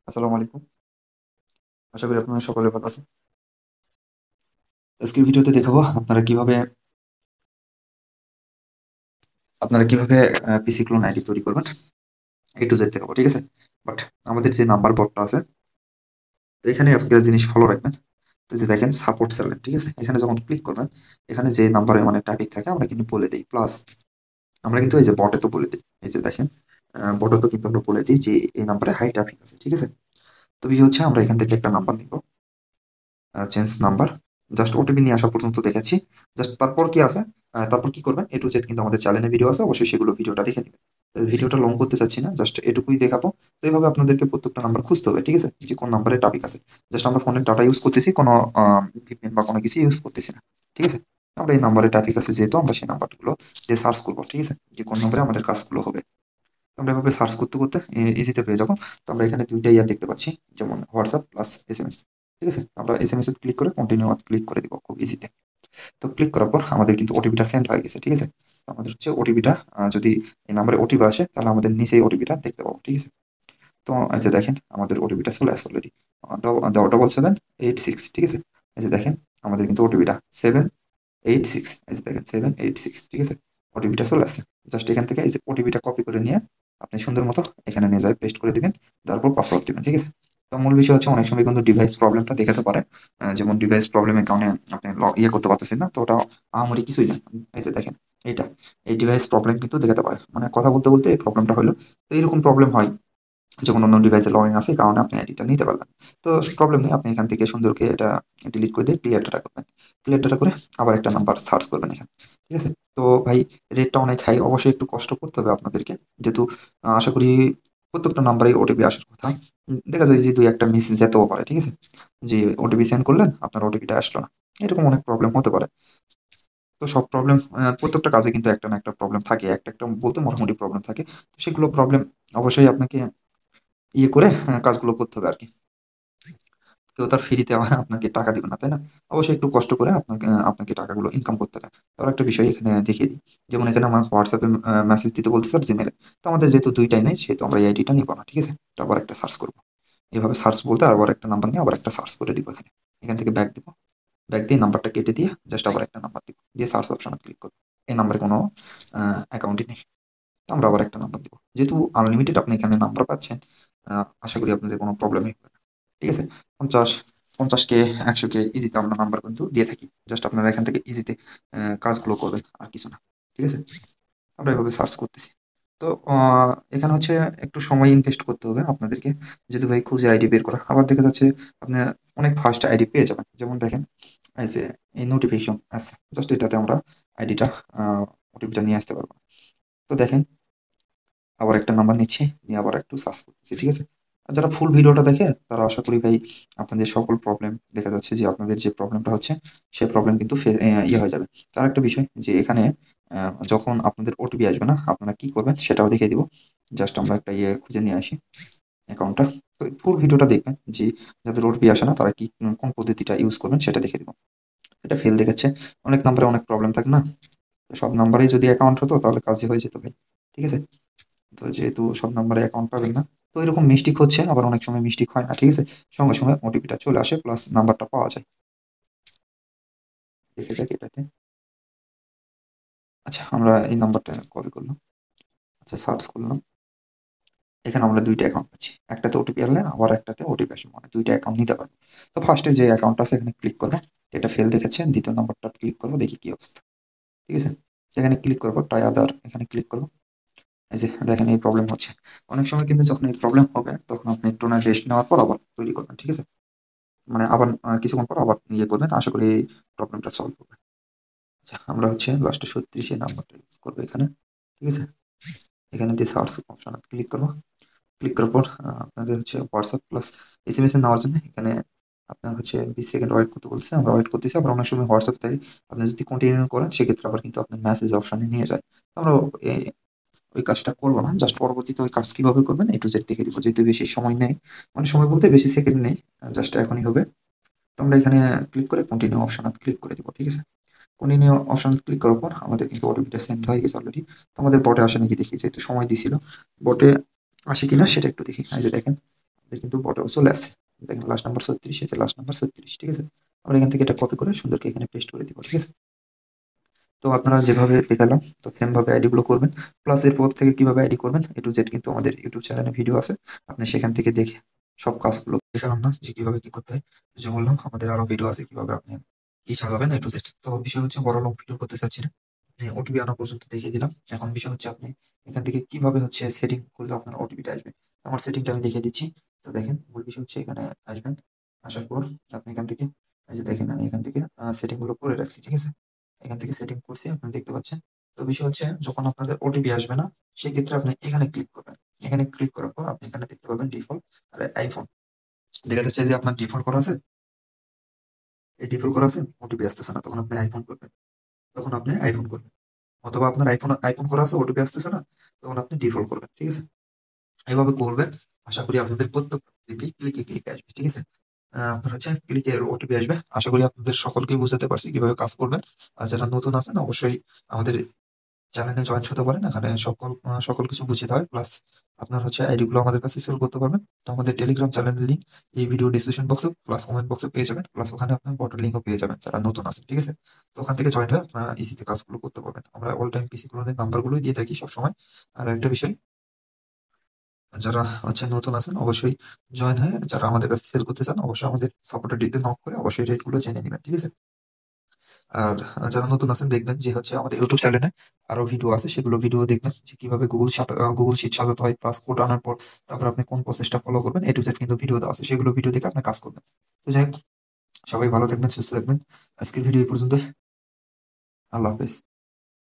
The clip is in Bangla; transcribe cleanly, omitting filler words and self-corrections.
আসসালামু আলাইকুম। আশা করি আপনারা সকলে ভালো আছেন। আজকের ভিডিওতে দেখাবো আপনারা কিভাবে পিসি ক্লোন আইডি তৈরি করবেন। A to Z দেখাবো, ঠিক আছে? বাট আমাদের যে নাম্বার বোর্ডটা আছে, তো এখানে একটা জিনিস ফলো রাখবেন। তো যে দেখেন সাপোর্ট সার্ভেন্ট, ঠিক আছে? এখানে যখন ক্লিক করবেন, এখানে যে নাম্বারে মানে ট্রাফিক থাকে আমরা কিন্তু বলে দিই। প্লাস আমরা কিন্তু এই যে বটে তো বলে দিই। এই যে দেখেন বটে তো কিন্তু আমরা বলে দিই যে এই নাম্বারে হাই ট্রাফিক আছে, ঠিক আছে? তো বিষয় হচ্ছে আমরা এখান থেকে একটা নাম্বার নিব, চেঞ্জ নাম্বার। জাস্ট ওটিপি নিয়ে আসা পর্যন্ত দেখাচ্ছি। জাস্ট তারপর কি আছে, তারপর কি করবেন, A to Z কিন্তু আমাদের চ্যানেলে ভিডিও আছে, অবশ্যই সেগুলো ভিডিওটা দেখে নেবেন। তো ভিডিওটা লং করতে চাচ্ছি না, জাস্ট এটুকুই দেখাবো। তো এইভাবে আপনাদেরকে প্রত্যেকটা নাম্বার খুঁজতে হবে, ঠিক আছে? যে কোন নাম্বারে টপিক আছে। জাস্ট আমরা ফোনের ডাটা ইউজ করতেছি, কোনো ভিপিএন বা কোনো কিছু ইউজ করতেছি না, ঠিক আছে? আমরা এই নাম্বারে ট্রাফিক আছে যেহেতু আমরা সেই নাম্বারগুলো দিয়ে সার্চ করবো, ঠিক আছে? যে কোন নম্বরে আমাদের কাজগুলো হবে। তো আমরা এভাবে সার্চ করতে করতে ইজিতে পেয়ে যাবো। তো আমরা এখানে দুইটা ইয়া দেখতে পাচ্ছি, যেমন হোয়াটসঅ্যাপ প্লাস SMS, ঠিক আছে? আমরা SMS এ ক্লিক করে কন্টিনিউ ক্লিক করে দিব খুব ইজিতে। তো ক্লিক করার পর আমাদের কিন্তু ওটিপিটা সেন্ড হয়ে গেছে, ঠিক আছে? তো আমাদের হচ্ছে ওটিপিটা, যদি এই নাম্বারে ওটিপি আসে তাহলে আমাদের নিচেই ওটিপিটা দেখতে পাবো, ঠিক আছে? তো এই যে দেখেন আমাদের ওটিপিটা চলে আসছে অলরেডি, 7786, ঠিক আছে? এই যে দেখেন আমাদের কিন্তু ওটিপিটা 786, এই যে দেখেন 786, ঠিক আছে? ওটিপিটা চলে আসছে। জাস্ট এখান থেকে এই যে ওটিপিটা কপি করে নিয়ে আপনি সুন্দর মতো এখানে নিয়ে যায় পেস্ট করে দিবেন, তারপর পাসওয়ার্ড দিবেন, ঠিক আছে? তো মূল বিষয় হচ্ছে অনেক সময় কিন্তু ডিভাইস প্রবলেমটা দেখাতে পারে। যেমন ডিভাইস প্রবলেমের কারণে আপনি ইয়ে করতে পারতেছেন না, তো ওটা আহামরি কিছুই না। এই যে দেখেন এইটা, এই ডিভাইস প্রবলেম কিন্তু দেখাতে পারে, মানে কথা বলতে বলতে এই প্রবলেমটা হলো। তো এরকম প্রবলেম হয় যখন অন্য ডিভাইসে লগইন আছে, এই কারণে আপনি আইডিটা নিতে পারলেন। তো প্রবলেম নেই, আপনি এখান থেকে সুন্দর করে এটা ডিলিট করে দিয়ে ক্লিয়ার ডাটা করবেন। ক্লিয়ার ডাটা করে আবার একটা নাম্বার সার্চ করবেন এখানে, ঠিক আছে? তো ভাই, রেটটা অনেক হাই, অবশ্যই একটু কষ্ট করতে হবে আপনাদেরকে। যেহেতু আশা করি প্রত্যেকটা নাম্বারেই ওটিপি আসার কথা। দেখা যায় যে দুই একটা মিস যেতেও পারে, ঠিক আছে? যে ওটিপি সেন্ড করলেন, আপনার ওটিপিটা আসলো না, এরকম অনেক প্রবলেম হতে পারে। তো সব প্রবলেম, প্রত্যেকটা কাজে কিন্তু একটা না একটা প্রবলেম থাকে, একটা একটা বলতে মোটামুটি প্রবলেম থাকে। তো সেগুলো প্রবলেম অবশ্যই আপনাকে ইয়ে করে কাজগুলো করতে হবে আরকি। কেউ তার ফ্রিতে আপনাকে টাকা দিবে না, তাই না? অবশ্যই একটু কষ্ট করে আপনাকে টাকাগুলো ইনকাম করতে হবে। তো আরেকটা বিষয় এখানে দেখিয়ে দিই। যেমন এখানে আমার WhatsApp এ মেসেজ দিতে বলতেছে আর Gmail এ। তো আমাদের যেহেতু ২ টাই নাই, সেহেতু আমরা এই আইডিটা নিব না, ঠিক আছে? তো আবার একটা সার্চ করব। এভাবে সার্চ বলতে আবার একটা নাম্বার নিয়ে আবার একটা সার্চ করে দিব এখানে। এখান থেকে ব্যাক দিব। ব্যাক দিয়ে নাম্বারটা কেটে দিয়ে জাস্ট আবার একটা নাম্বার দিব। দিয়ে সার্চ অপশনে ক্লিক করব। এই নাম্বারে কোনো অ্যাকাউন্টই নেই। তো আমরা আবার একটা নাম্বার দিব। যেহেতু আনলিমিটেড আপনি এখানে নাম্বার পাচ্ছেন, আশা করি আপনাদের কোনো প্রবলেমই হবে না। ঠিক আছে? ৫০, ৫০K, ১০০K ইজিতে আমরা নাম্বার কিন্তু দিয়ে থাকি। জাস্ট আপনারা এখান থেকে ইজিতে কাজগুলো করবেন, আর কিছু না। ঠিক আছে? আমরা এভাবে সার্চ করতেছি। তো এখানে হচ্ছে একটু সময় ইনভেস্ট করতে হবে আপনাদেরকে। যেহেতু ভাই খুঁজে আইডি বের করা। আবার দেখা যাচ্ছে আপনি অনেক ফাস্ট আইডি পেয়ে যাবেন। যেমন দেখেন এই যে এই নোটিফিকেশন আছে। জাস্ট এটাতে আমরা আইডিটা, আ ওটিপিটা নিয়ে আসতে পারবো। তো দেখেন আবার একটা নাম্বার নিচ্ছি, নিয়ে আবার একটু সার্চ করতেছি, ঠিক আছে? আর যারা ফুল ভিডিওটা দেখে তারা আশা করি ভাই আপনাদের সকল প্রবলেম, দেখা যাচ্ছে যে আপনাদের যে প্রবলেমটা হচ্ছে সেই প্রবলেম কিন্তু ইয়ে হয়ে যাবে। তো আরেকটা বিষয় যে এখানে আ যখন আপনাদের ওটিপি আসবে না, আপনারা কি করবেন সেটাও দেখিয়ে দিব। জাস্ট আমরা একটা ইয়ে খুঁজে নিয়ে আসি অ্যাকাউন্টটা। তো ফুল ভিডিওটা দেখবেন যে যাদের ওটিপি আসে না তারা কি কোন পদ্ধতিটা ইউজ করবেন সেটা দেখিয়ে দিব। এটা ফেল দেখাচ্ছে। অনেক নাম্বারে অনেক প্রবলেম থাকে না? তো সব নাম্বারেই যদি অ্যাকাউন্ট হতো তাহলে কাজই হয়ে যেত ভাই। ঠিক আছে? তো যেহেতু সব নাম্বারে অ্যাকাউন্ট পাবেন না, তো এরকম মিস্টেক হচ্ছে, আবার অনেক সময় মিস্টেক হয় না, ঠিক আছে? সঙ্গে সঙ্গে ওটিপিটা চলে আসে প্লাস নাম্বারটা পাওয়া যায়। দেখে যাক এটাতে। আচ্ছা, আমরা এই নাম্বারটা কপি করলাম। আচ্ছা, সার্চ করলাম। এখানে আমরা ২ টা অ্যাকাউন্ট পাচ্ছি। একটাতে ওটিপি আসলে আবার একটাতে ওটিপি আসে, মানে ২ টা অ্যাকাউন্ট নিতে পারবো। তো ফার্স্টে যে অ্যাকাউন্টটা আছে এখানে ক্লিক করব। এটা ফেল দেখাচ্ছে। দ্বিতীয় নাম্বারটাতে ক্লিক করব, দেখি কি অবস্থা। ঠিক আছে? এখানে ক্লিক করব, ট্রাই আদার এখানে ক্লিক করব। এই যে দেখেন এই প্রবলেম হচ্ছে। অনেক সময় কিন্তু যখন এই প্রবলেম হবে তখন আপনি একটু না রেস্ট নেওয়ার পর আবার তৈরি করবেন। ঠিক আছে? মানে আবার কিছুক্ষণ পর আবার ইয়ে করবেন। আশা করি প্রবলেমটা সলভ হবে। আচ্ছা, আমরা হচ্ছে লাস্টে ৩৬ এর নাম্বারটা ইউজ করব এখানে। ঠিক আছে? এখানে দিয়ে সার্চ অপশনে ক্লিক করব। ক্লিক করার পর আপনাদের হচ্ছে WhatsApp প্লাস SMS এ নেওয়ার জন্য এখানে আপনার হচ্ছে ২০ সেকেন্ড ওয়েট করতে বলছে। আমরা ওয়েট করতেছি। আবার অনেক সময় WhatsApp থেকে আপনি যদি কন্টিনিউ করেন সেক্ষেত্রে আবার কিন্তু আপনার মেসেজ অপশনে নিয়ে যায়। তো আমরা এ ওই কাজটা করব না। জাস্ট পরবর্তীতে ওই কাজ কিভাবে করবেন A to Z দেখে দিব। যেহেতু বেশি সময় নেই। মানে সময় বলতে বেশি সেকেন্ড নেই। জাস্ট এখনই হবে। তো আমরা এখানে ক্লিক করে কন্টিনিউ অপশনে ক্লিক করে দিব। ঠিক আছে? কন্টিনিউ অপশনে ক্লিক করার পর আমাদের কিন্তু ওটিপিটা সেন্ড হয়ে গেছে অলরেডি। তো আমাদের বটে আসে নাকি দেখি, যেহেতু সময় দিছিল। বটে আসে কিনা সেটা একটু দেখি। এই যে দেখেন আমাদের কিন্তু বটও চলে আসছে। দেখেন লাস্ট নাম্বার 36 হয়েছে, লাস্ট নাম্বার 36, ঠিক আছে? আমরা এখান থেকে এটা কপি করে সুন্দরকে এখানে পেস্ট করে দিব, ঠিক আছে? তো আপনারা যেভাবে দেখালাম তো সেম ভাবে আইডি গুলো করবেন। প্লাস এরপর থেকে কিভাবে আইডি করবেন এ টু জেড কিন্তু আমাদের ইউটিউব চ্যানেলে ভিডিও আছে, আপনি সেখান থেকে দেখে সব কাজগুলো দেখালাম না যে কিভাবে কি করতে হয়, যে বললাম আমাদের আরো ভিডিও আছে কিভাবে আপনি কি সাজাবেন এ টু জেড। তো বিষয় হচ্ছে বড় লং ভিডিও করতে চাচ্ছি না, ওটিপি আনা পর্যন্ত দেখিয়ে দিলাম। এখন বিষয় হচ্ছে আপনি এখান থেকে কিভাবে হচ্ছে সেটিং করলে আপনার ওটিপিটা আসবে। আমার সেটিংটা আমি দেখিয়ে দিচ্ছি। তো দেখেন মূল বিষয় হচ্ছে এখানে আসবেন, আসার পর আপনি এখান থেকে এই যে দেখেন আমি এখান থেকে সেটিং গুলো করে রাখছি, ঠিক আছে? এখান থেকে সেটিং করছি আপনি দেখতে পাচ্ছেন। তো বিষয় হচ্ছে যখন আপনাদের ওটিপি আসবে না সেক্ষেত্রে আপনি এখানে ক্লিক করবেন। এখানে ক্লিক করার পর আপনি এখানে দেখতে পাবেন ডিফল্ট আর আইফোন। দেখা যাচ্ছে যে আপনার ডিফল্ট করা আছে, এই ডিফল্ট করা আছে ওটিপি আসতেছে না, তখন আপনি আইফোন করবেন, তখন আপনি আইফোন করবেন। অথবা আপনার আইফোন আইফোন করা আছে ওটিপি আসতেছে না, তখন আপনি ডিফল্ট করবেন, ঠিক আছে? এভাবে করবেন। আশা করি আপনাদের প্রত্যেক ওটিপি ক্লিকে ক্লিকে আসবে, ঠিক আছে? আপনার হচ্ছে ক্লিকে ওটিপি আসবে। আশা করি আপনাদের সকলকে বুঝাতে পারছি কিভাবে কাজ করবেন। আর যারা নতুন আছেন অবশ্যই আমাদের চ্যানেলে জয়েন হতে পারেন। এখানে সকল কিছু বুঝিয়ে দেওয়া হয়। প্লাস আপনার হচ্ছে আইডি গুলো আমাদের কাছে সেল করতে পারবেন। তো আমাদের টেলিগ্রাম চ্যানেলের লিঙ্ক এই ভিডিও ডিসক্রিপশন বক্সে প্লাস কমেন্ট বক্সে পেয়ে যাবেন। প্লাস ওখানে আপনার বটের লিঙ্কও পেয়ে যাবেন যারা নতুন আছেন, ঠিক আছে? তো ওখান থেকে জয়েন হয়ে আপনারা ইজিতে কাজগুলো করতে পারবেন। আমরা অল টাইম পিসি ক্লোনের নাম্বারগুলোই দিয়ে থাকি সবসময়। আর একটা বিষয়, যারা হচ্ছে নতুন আছেন অবশ্যই জয়েন হয়ে, যারা আমাদের কাছে সেল করতে চান অবশ্যই আমাদের সাপোর্টের ডিতে নক করে অবশ্যই রেট গুলো জেনে নেবেন, ঠিক আছে? আর যারা নতুন আছেন দেখবেন যে হচ্ছে আমাদের ইউটিউব চ্যানেলে আরো ভিডিও আছে, সেগুলো ভিডিও দেখবেন যে কিভাবে গুগল শিট সাজাতে হয়, প্লাস কোড আনার পর তারপর আপনি কোন প্রসেসটা ফলো করবেন এ টু জেড কিন্তু ভিডিও দেওয়া আছে, সেগুলো ভিডিও দেখে আপনি কাজ করবেন। তো যাই হোক, সবাই ভালো থাকবেন, সুস্থ থাকবেন। আজকের ভিডিও এই পর্যন্ত। আল্লাহ হাফেজ।